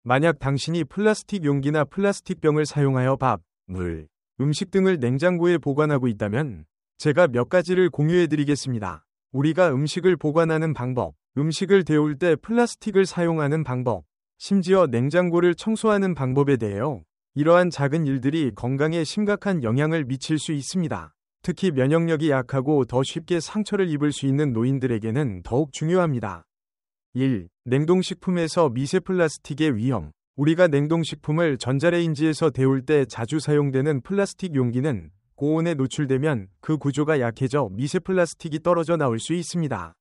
만약 당신이 플라스틱 용기나 플라스틱 병을 사용하여 밥, 물, 음식 등을 냉장고에 보관하고 있다면 제가 몇 가지를 공유해 드리겠습니다. 우리가 음식을 보관하는 방법, 음식을 데울 때 플라스틱을 사용하는 방법, 심지어 냉장고를 청소하는 방법에 대해요. 이러한 작은 일들이 건강에 심각한 영향을 미칠 수 있습니다. 특히 면역력이 약하고 더 쉽게 상처를 입을 수 있는 노인들에게는 더욱 중요합니다. 1. 냉동식품에서 미세 플라스틱의 위험. 우리가 냉동식품을 전자레인지에서 데울 때 자주 사용되는 플라스틱 용기는 고온에 노출되면 그 구조가 약해져 미세 플라스틱이 떨어져 나올 수 있습니다.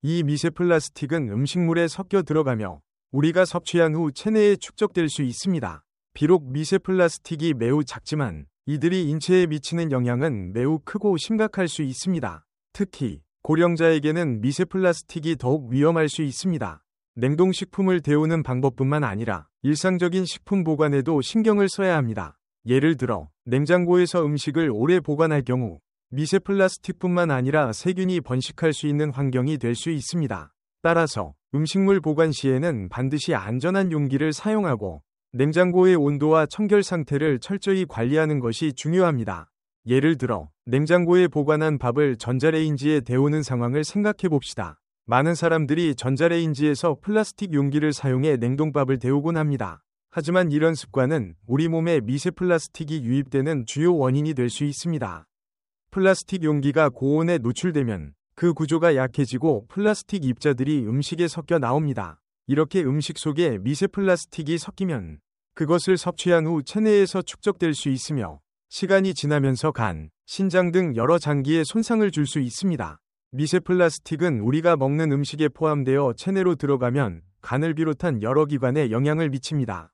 이 미세 플라스틱은 음식물에 섞여 들어가며 우리가 섭취한 후 체내에 축적될 수 있습니다. 비록 미세 플라스틱이 매우 작지만 이들이 인체에 미치는 영향은 매우 크고 심각할 수 있습니다. 특히 고령자에게는 미세 플라스틱이 더욱 위험할 수 있습니다. 냉동식품을 데우는 방법뿐만 아니라 일상적인 식품 보관에도 신경을 써야 합니다. 예를 들어 냉장고에서 음식을 오래 보관할 경우 미세 플라스틱뿐만 아니라 세균이 번식할 수 있는 환경이 될 수 있습니다. 따라서 음식물 보관 시에는 반드시 안전한 용기를 사용하고 냉장고의 온도와 청결 상태를 철저히 관리하는 것이 중요합니다. 예를 들어 냉장고에 보관한 밥을 전자레인지에 데우는 상황을 생각해 봅시다. 많은 사람들이 전자레인지에서 플라스틱 용기를 사용해 냉동밥을 데우곤 합니다. 하지만 이런 습관은 우리 몸에 미세 플라스틱이 유입되는 주요 원인이 될 수 있습니다. 플라스틱 용기가 고온에 노출되면 그 구조가 약해지고 플라스틱 입자들이 음식에 섞여 나옵니다. 이렇게 음식 속에 미세 플라스틱이 섞이면 그것을 섭취한 후 체내에서 축적될 수 있으며 시간이 지나면서 간, 신장 등 여러 장기에 손상을 줄 수 있습니다. 미세 플라스틱은 우리가 먹는 음식에 포함되어 체내로 들어가면 간을 비롯한 여러 기관에 영향을 미칩니다.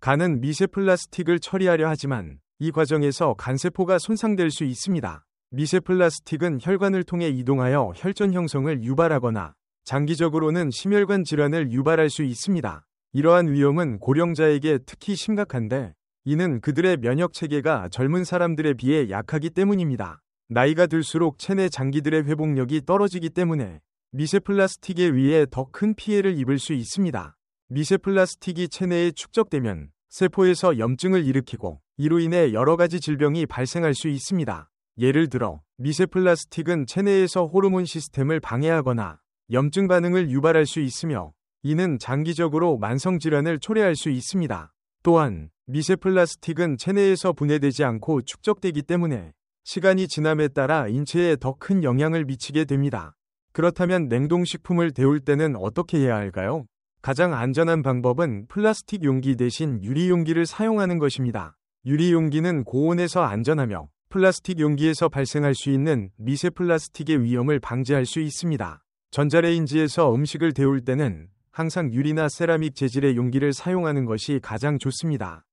간은 미세 플라스틱을 처리하려 하지만 이 과정에서 간세포가 손상될 수 있습니다. 미세 플라스틱은 혈관을 통해 이동하여 혈전 형성을 유발하거나 장기적으로는 심혈관 질환을 유발할 수 있습니다. 이러한 위험은 고령자에게 특히 심각한데 이는 그들의 면역 체계가 젊은 사람들에 비해 약하기 때문입니다. 나이가 들수록 체내 장기들의 회복력이 떨어지기 때문에 미세 플라스틱에 의해 더 큰 피해를 입을 수 있습니다. 미세 플라스틱이 체내에 축적되면 세포에서 염증을 일으키고 이로 인해 여러 가지 질병이 발생할 수 있습니다. 예를 들어 미세 플라스틱은 체내에서 호르몬 시스템을 방해하거나 염증 반응을 유발할 수 있으며 이는 장기적으로 만성질환을 초래할 수 있습니다. 또한 미세 플라스틱은 체내에서 분해되지 않고 축적되기 때문에 시간이 지남에 따라 인체에 더 큰 영향을 미치게 됩니다. 그렇다면 냉동식품을 데울 때는 어떻게 해야 할까요? 가장 안전한 방법은 플라스틱 용기 대신 유리 용기를 사용하는 것입니다. 유리 용기는 고온에서 안전하며 플라스틱 용기에서 발생할 수 있는 미세 플라스틱의 위험을 방지할 수 있습니다. 전자레인지에서 음식을 데울 때는 항상 유리나 세라믹 재질의 용기를 사용하는 것이 가장 좋습니다.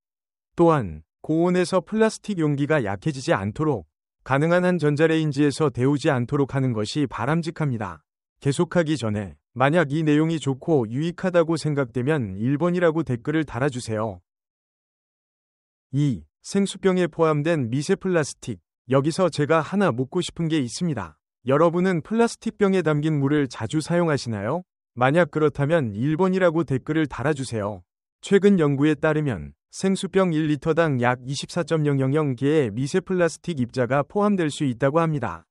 또한 고온에서 플라스틱 용기가 약해지지 않도록 가능한 한 전자레인지에서 데우지 않도록 하는 것이 바람직합니다. 계속하기 전에 만약 이 내용이 좋고 유익하다고 생각되면 1번이라고 댓글을 달아주세요. 2. 생수병에 포함된 미세 플라스틱. 여기서 제가 하나 묻고 싶은 게 있습니다. 여러분은 플라스틱 병에 담긴 물을 자주 사용하시나요? 만약 그렇다면 1번이라고 댓글을 달아주세요. 최근 연구에 따르면 생수병 1리터당 약 24.000개의 미세 플라스틱 입자가 포함될 수 있다고 합니다.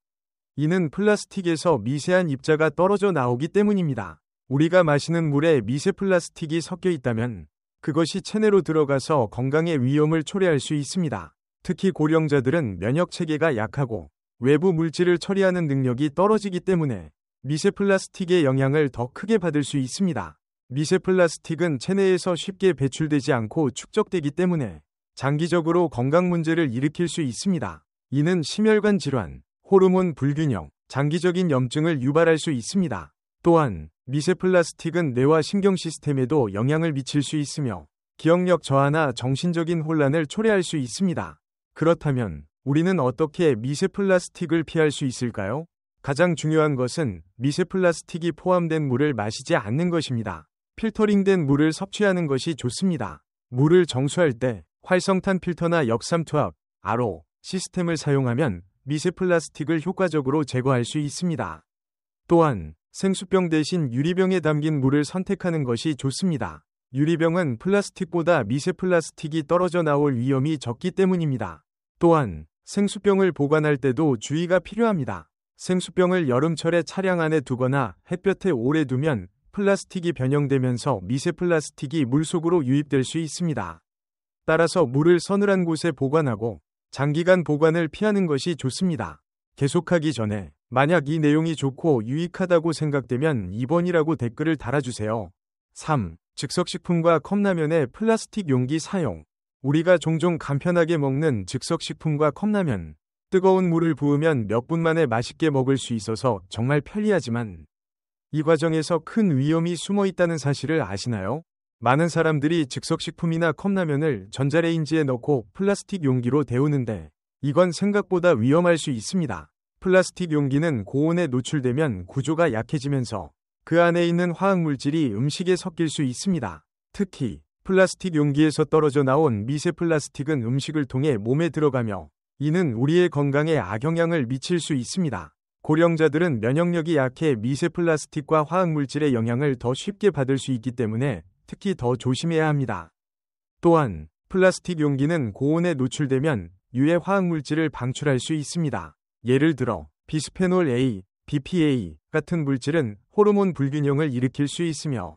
이는 플라스틱에서 미세한 입자가 떨어져 나오기 때문입니다. 우리가 마시는 물에 미세 플라스틱이 섞여 있다면 그것이 체내로 들어가서 건강에 위험을 초래할 수 있습니다. 특히 고령자들은 면역 체계가 약하고 외부 물질을 처리하는 능력이 떨어지기 때문에 미세 플라스틱의 영향을 더 크게 받을 수 있습니다. 미세 플라스틱은 체내에서 쉽게 배출되지 않고 축적되기 때문에 장기적으로 건강 문제를 일으킬 수 있습니다. 이는 심혈관 질환, 호르몬 불균형, 장기적인 염증을 유발할 수 있습니다. 또한 미세 플라스틱은 뇌와 신경 시스템에도 영향을 미칠 수 있으며 기억력 저하나 정신적인 혼란을 초래할 수 있습니다. 그렇다면 우리는 어떻게 미세 플라스틱을 피할 수 있을까요? 가장 중요한 것은 미세 플라스틱이 포함된 물을 마시지 않는 것입니다. 필터링된 물을 섭취하는 것이 좋습니다. 물을 정수할 때 활성탄 필터나 역삼투압, RO 시스템을 사용하면 미세 플라스틱을 효과적으로 제거할 수 있습니다. 또한 생수병 대신 유리병에 담긴 물을 선택하는 것이 좋습니다. 유리병은 플라스틱보다 미세 플라스틱이 떨어져 나올 위험이 적기 때문입니다. 또한 생수병을 보관할 때도 주의가 필요합니다. 생수병을 여름철에 차량 안에 두거나 햇볕에 오래 두면 플라스틱이 변형되면서 미세 플라스틱이 물속으로 유입될 수 있습니다. 따라서 물을 서늘한 곳에 보관하고 장기간 보관을 피하는 것이 좋습니다. 계속하기 전에 만약 이 내용이 좋고 유익하다고 생각되면 2번이라고 댓글을 달아주세요. 3. 즉석식품과 컵라면의 플라스틱 용기 사용. 우리가 종종 간편하게 먹는 즉석식품과 컵라면. 뜨거운 물을 부으면 몇 분 만에 맛있게 먹을 수 있어서 정말 편리하지만 이 과정에서 큰 위험이 숨어 있다는 사실을 아시나요? 많은 사람들이 즉석식품이나 컵라면을 전자레인지에 넣고 플라스틱 용기로 데우는데 이건 생각보다 위험할 수 있습니다. 플라스틱 용기는 고온에 노출되면 구조가 약해지면서 그 안에 있는 화학물질이 음식에 섞일 수 있습니다. 특히 플라스틱 용기에서 떨어져 나온 미세 플라스틱은 음식을 통해 몸에 들어가며 이는 우리의 건강에 악영향을 미칠 수 있습니다. 고령자들은 면역력이 약해 미세 플라스틱과 화학물질의 영향을 더 쉽게 받을 수 있기 때문에 특히 더 조심해야 합니다. 또한 플라스틱 용기는 고온에 노출되면 유해 화학물질을 방출할 수 있습니다. 예를 들어 비스페놀 A, BPA 같은 물질은 호르몬 불균형을 일으킬 수 있으며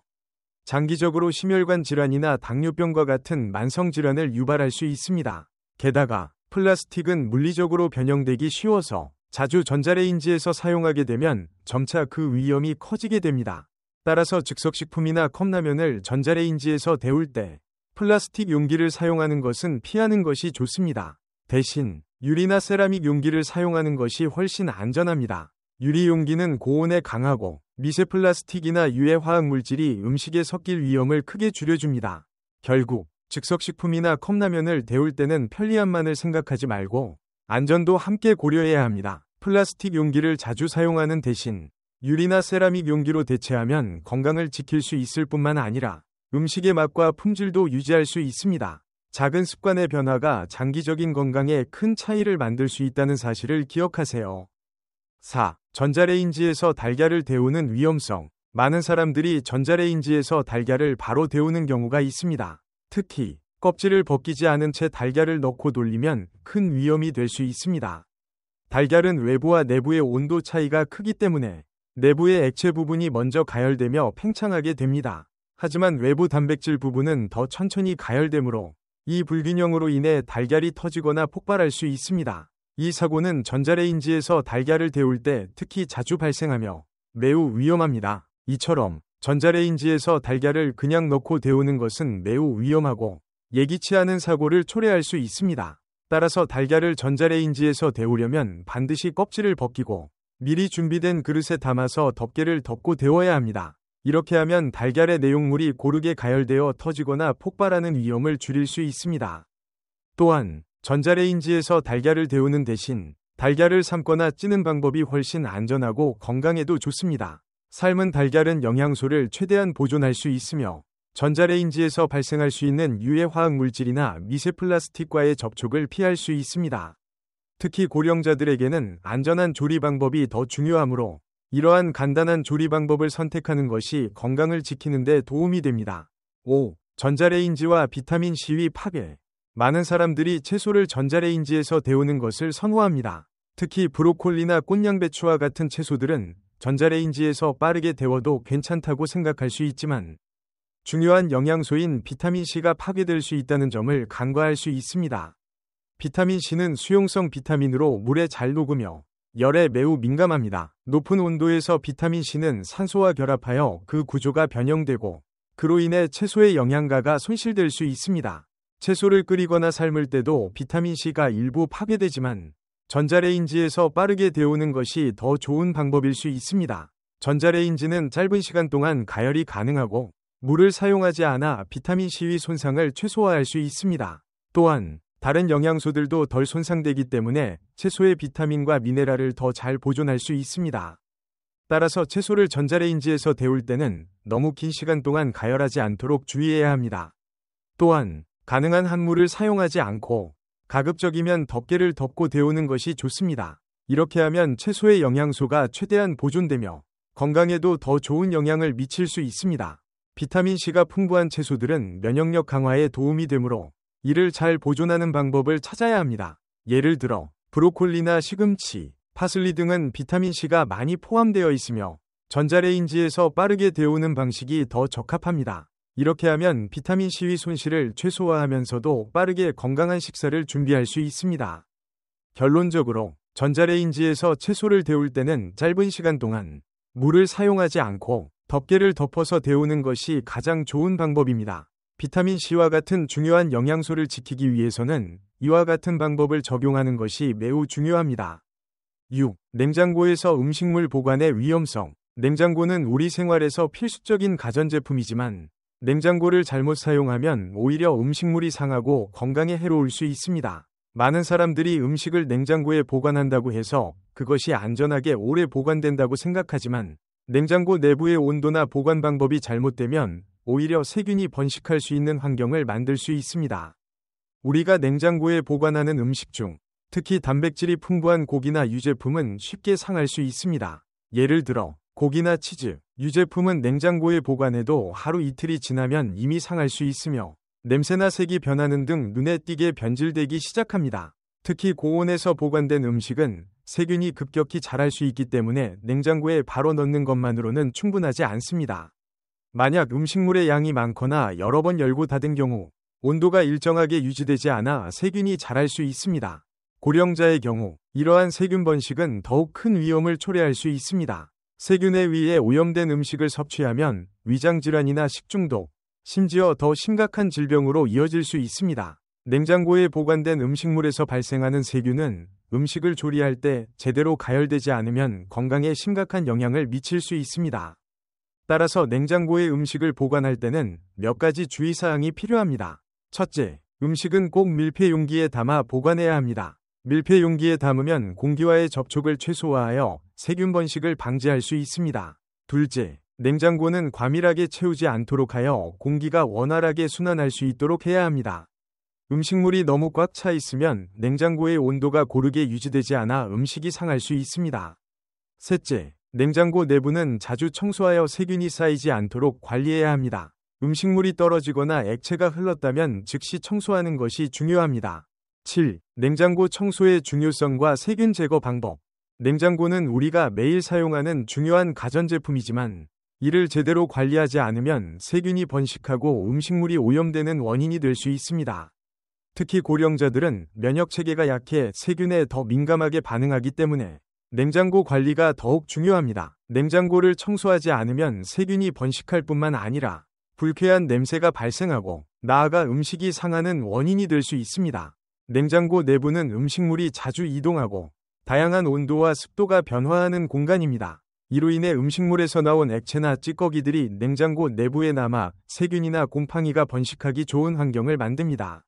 장기적으로 심혈관 질환이나 당뇨병과 같은 만성 질환을 유발할 수 있습니다. 게다가 플라스틱은 물리적으로 변형되기 쉬워서 자주 전자레인지에서 사용하게 되면 점차 그 위험이 커지게 됩니다. 따라서 즉석식품이나 컵라면을 전자레인지에서 데울 때 플라스틱 용기를 사용하는 것은 피하는 것이 좋습니다. 대신 유리나 세라믹 용기를 사용하는 것이 훨씬 안전합니다. 유리 용기는 고온에 강하고 미세 플라스틱이나 유해 화학물질이 음식에 섞일 위험을 크게 줄여줍니다. 결국 즉석식품이나 컵라면을 데울 때는 편리함만을 생각하지 말고 안전도 함께 고려해야 합니다. 플라스틱 용기를 자주 사용하는 대신 유리나 세라믹 용기로 대체하면 건강을 지킬 수 있을 뿐만 아니라 음식의 맛과 품질도 유지할 수 있습니다. 작은 습관의 변화가 장기적인 건강에 큰 차이를 만들 수 있다는 사실을 기억하세요. 4. 전자레인지에서 달걀을 데우는 위험성. 많은 사람들이 전자레인지에서 달걀을 바로 데우는 경우가 있습니다. 특히 껍질을 벗기지 않은 채 달걀을 넣고 돌리면 큰 위험이 될 수 있습니다. 달걀은 외부와 내부의 온도 차이가 크기 때문에 내부의 액체 부분이 먼저 가열되며 팽창하게 됩니다. 하지만 외부 단백질 부분은 더 천천히 가열되므로 이 불균형으로 인해 달걀이 터지거나 폭발할 수 있습니다. 이 사고는 전자레인지에서 달걀을 데울 때 특히 자주 발생하며 매우 위험합니다. 이처럼 전자레인지에서 달걀을 그냥 넣고 데우는 것은 매우 위험하고 예기치 않은 사고를 초래할 수 있습니다. 따라서 달걀을 전자레인지에서 데우려면 반드시 껍질을 벗기고 미리 준비된 그릇에 담아서 덮개를 덮고 데워야 합니다. 이렇게 하면 달걀의 내용물이 고르게 가열되어 터지거나 폭발하는 위험을 줄일 수 있습니다. 또한 전자레인지에서 달걀을 데우는 대신 달걀을 삶거나 찌는 방법이 훨씬 안전하고 건강에도 좋습니다. 삶은 달걀은 영양소를 최대한 보존할 수 있으며 전자레인지에서 발생할 수 있는 유해 화학 물질이나 미세 플라스틱과의 접촉을 피할 수 있습니다. 특히 고령자들에게는 안전한 조리 방법이 더 중요하므로 이러한 간단한 조리 방법을 선택하는 것이 건강을 지키는 데 도움이 됩니다. 5. 전자레인지와 비타민 C의 파괴. 많은 사람들이 채소를 전자레인지에서 데우는 것을 선호합니다. 특히 브로콜리나 꽃양배추와 같은 채소들은 전자레인지에서 빠르게 데워도 괜찮다고 생각할 수 있지만 중요한 영양소인 비타민C가 파괴될 수 있다는 점을 간과할 수 있습니다. 비타민C는 수용성 비타민으로 물에 잘 녹으며 열에 매우 민감합니다. 높은 온도에서 비타민C는 산소와 결합하여 그 구조가 변형되고 그로 인해 채소의 영양가가 손실될 수 있습니다. 채소를 끓이거나 삶을 때도 비타민C가 일부 파괴되지만 전자레인지에서 빠르게 데우는 것이 더 좋은 방법일 수 있습니다. 전자레인지는 짧은 시간 동안 가열이 가능하고 물을 사용하지 않아 비타민C의 손상을 최소화할 수 있습니다. 또한 다른 영양소들도 덜 손상되기 때문에 채소의 비타민과 미네랄을 더 잘 보존할 수 있습니다. 따라서 채소를 전자레인지에서 데울 때는 너무 긴 시간 동안 가열하지 않도록 주의해야 합니다. 또한 가능한 한 물을 사용하지 않고 가급적이면 덮개를 덮고 데우는 것이 좋습니다. 이렇게 하면 채소의 영양소가 최대한 보존되며 건강에도 더 좋은 영향을 미칠 수 있습니다. 비타민C가 풍부한 채소들은 면역력 강화에 도움이 되므로 이를 잘 보존하는 방법을 찾아야 합니다. 예를 들어 브로콜리나 시금치, 파슬리 등은 비타민C가 많이 포함되어 있으며 전자레인지에서 빠르게 데우는 방식이 더 적합합니다. 이렇게 하면 비타민C의 손실을 최소화하면서도 빠르게 건강한 식사를 준비할 수 있습니다. 결론적으로 전자레인지에서 채소를 데울 때는 짧은 시간 동안 물을 사용하지 않고 덮개를 덮어서 데우는 것이 가장 좋은 방법입니다. 비타민C와 같은 중요한 영양소를 지키기 위해서는 이와 같은 방법을 적용하는 것이 매우 중요합니다. 6. 냉장고에서 음식물 보관의 위험성. 냉장고는 우리 생활에서 필수적인 가전제품이지만 냉장고를 잘못 사용하면 오히려 음식물이 상하고 건강에 해로울 수 있습니다. 많은 사람들이 음식을 냉장고에 보관한다고 해서 그것이 안전하게 오래 보관된다고 생각하지만 냉장고 내부의 온도나 보관 방법이 잘못되면 오히려 세균이 번식할 수 있는 환경을 만들 수 있습니다. 우리가 냉장고에 보관하는 음식 중 특히 단백질이 풍부한 고기나 유제품은 쉽게 상할 수 있습니다. 예를 들어 고기나 치즈, 유제품은 냉장고에 보관해도 하루 이틀이 지나면 이미 상할 수 있으며 냄새나 색이 변하는 등 눈에 띄게 변질되기 시작합니다. 특히 고온에서 보관된 음식은 세균이 급격히 자랄 수 있기 때문에 냉장고에 바로 넣는 것만으로는 충분하지 않습니다. 만약 음식물의 양이 많거나 여러 번 열고 닫은 경우 온도가 일정하게 유지되지 않아 세균이 자랄 수 있습니다. 고령자의 경우 이러한 세균 번식은 더욱 큰 위험을 초래할 수 있습니다. 세균에 의해 오염된 음식을 섭취하면 위장질환이나 식중독, 심지어 더 심각한 질병으로 이어질 수 있습니다. 냉장고에 보관된 음식물에서 발생하는 세균은 음식을 조리할 때 제대로 가열되지 않으면 건강에 심각한 영향을 미칠 수 있습니다. 따라서 냉장고에 음식을 보관할 때는 몇 가지 주의사항이 필요합니다. 첫째, 음식은 꼭 밀폐 용기에 담아 보관해야 합니다. 밀폐 용기에 담으면 공기와의 접촉을 최소화하여 세균 번식을 방지할 수 있습니다. 둘째, 냉장고는 과밀하게 채우지 않도록 하여 공기가 원활하게 순환할 수 있도록 해야 합니다. 음식물이 너무 꽉 차 있으면 냉장고의 온도가 고르게 유지되지 않아 음식이 상할 수 있습니다. 셋째, 냉장고 내부는 자주 청소하여 세균이 쌓이지 않도록 관리해야 합니다. 음식물이 떨어지거나 액체가 흘렀다면 즉시 청소하는 것이 중요합니다. 7. 냉장고 청소의 중요성과 세균 제거 방법. 냉장고는 우리가 매일 사용하는 중요한 가전제품이지만 이를 제대로 관리하지 않으면 세균이 번식하고 음식물이 오염되는 원인이 될 수 있습니다. 특히 고령자들은 면역체계가 약해 세균에 더 민감하게 반응하기 때문에 냉장고 관리가 더욱 중요합니다. 냉장고를 청소하지 않으면 세균이 번식할 뿐만 아니라 불쾌한 냄새가 발생하고 나아가 음식이 상하는 원인이 될 수 있습니다. 냉장고 내부는 음식물이 자주 이동하고 다양한 온도와 습도가 변화하는 공간입니다. 이로 인해 음식물에서 나온 액체나 찌꺼기들이 냉장고 내부에 남아 세균이나 곰팡이가 번식하기 좋은 환경을 만듭니다.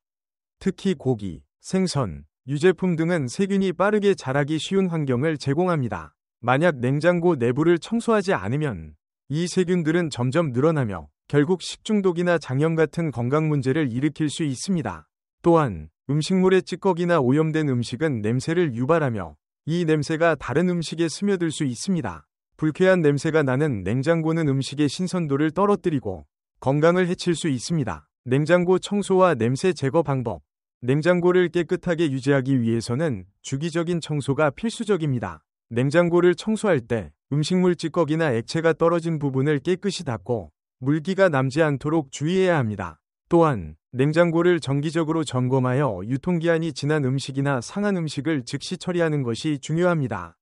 특히 고기, 생선, 유제품 등은 세균이 빠르게 자라기 쉬운 환경을 제공합니다. 만약 냉장고 내부를 청소하지 않으면 이 세균들은 점점 늘어나며 결국 식중독이나 장염 같은 건강 문제를 일으킬 수 있습니다. 또한 음식물의 찌꺼기나 오염된 음식은 냄새를 유발하며 이 냄새가 다른 음식에 스며들 수 있습니다. 불쾌한 냄새가 나는 냉장고는 음식의 신선도를 떨어뜨리고 건강을 해칠 수 있습니다. 냉장고 청소와 냄새 제거 방법. 냉장고를 깨끗하게 유지하기 위해서는 주기적인 청소가 필수적입니다. 냉장고를 청소할 때 음식물 찌꺼기나 액체가 떨어진 부분을 깨끗이 닦고 물기가 남지 않도록 주의해야 합니다. 또한 냉장고를 정기적으로 점검하여 유통기한이 지난 음식이나 상한 음식을 즉시 처리하는 것이 중요합니다.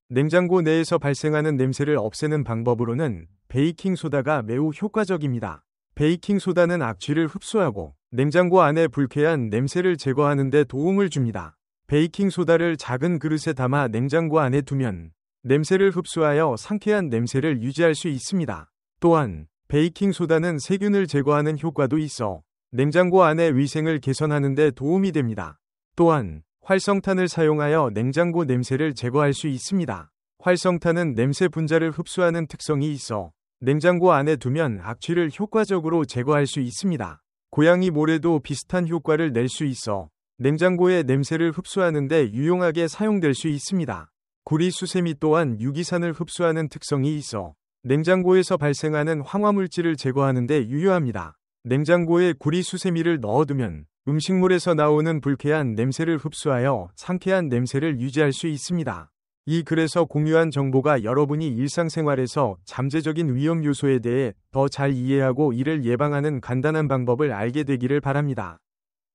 냉장고 내에서 발생하는 냄새를 없애는 방법으로는 베이킹소다가 매우 효과적입니다. 베이킹소다는 악취를 흡수하고 냉장고 안에 불쾌한 냄새를 제거하는 데 도움을 줍니다. 베이킹소다를 작은 그릇에 담아 냉장고 안에 두면 냄새를 흡수하여 상쾌한 냄새를 유지할 수 있습니다. 또한 베이킹소다는 세균을 제거하는 효과도 있어 냉장고 안의 위생을 개선하는 데 도움이 됩니다. 또한 활성탄을 사용하여 냉장고 냄새를 제거할 수 있습니다. 활성탄은 냄새 분자를 흡수하는 특성이 있어 냉장고 안에 두면 악취를 효과적으로 제거할 수 있습니다. 고양이 모래도 비슷한 효과를 낼 수 있어 냉장고의 냄새를 흡수하는 데 유용하게 사용될 수 있습니다. 구리 수세미 또한 유기산을 흡수하는 특성이 있어 냉장고에서 발생하는 황화물질을 제거하는 데 유효합니다. 냉장고에 구리 수세미를 넣어두면 음식물에서 나오는 불쾌한 냄새를 흡수하여 상쾌한 냄새를 유지할 수 있습니다. 이 글에서 공유한 정보가 여러분이 일상생활에서 잠재적인 위험 요소에 대해 더 잘 이해하고 이를 예방하는 간단한 방법을 알게 되기를 바랍니다.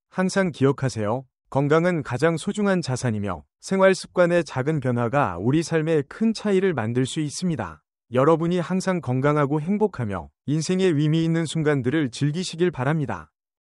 항상 기억하세요. 건강은 가장 소중한 자산이며 생활 습관의 작은 변화가 우리 삶에 큰 차이를 만들 수 있습니다. 여러분이 항상 건강하고 행복하며 인생에 의미 있는 순간들을 즐기시길 바랍니다.